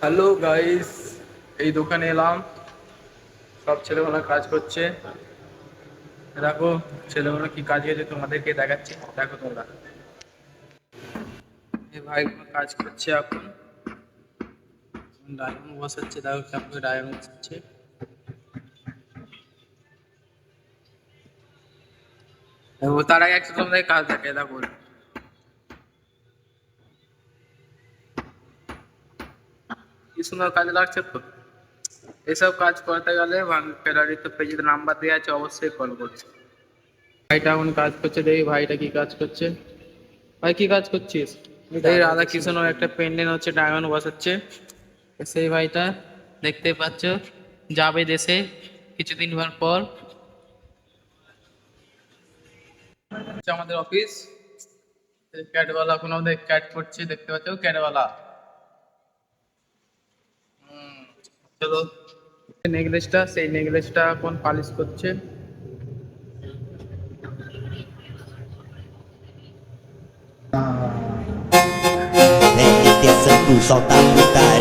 Hello guys, এই দোকানে এলাম। সব ছেলেমেয়েরা কাজ করছে। দেখো ছেলেমেয়েরা কি কাজ করছে তোমাদেরকে দেখাচ্ছি, দেখো তোমরা। এই ভাইগুলো কাজ করছে এখন। ডায়মন্ড বসাচ্ছে, দেখো কেমন করে ডায়মন্ড বসাচ্ছে। দেখো, তার আগে একটা তোমাদের কাজ দেখে দেখো। কি সুন্দর কাজে লাগছে তো। এসব কাজ করতে গেলে ফেরারিতে পেজে নাম্বার দেওয়া আছে, অবশ্যই কল করছে। ভাইটা এখন কাজ করছে, দেখি ভাইটা কি কাজ করছে। ভাই কি কাজ করছিস? এই রাধা কৃষ্ণ একটা পেন্ডেন্ট হচ্ছে, ডায়মন্ড বসাচ্ছে। সেই ভাইটা দেখতে পাচ্ছ, যাবে দেশে কিছুদিন পর। হচ্ছে আমাদের অফিস। ক্যাটওয়ালা এখন আমাদের ক্যাট করছে, দেখতে পাচ্ছ ক্যাটওয়ালা। চলো, নেকলেসটা, সেই নেকলেসটা এখন পালিশ করছে। É intenção do soltar putaria.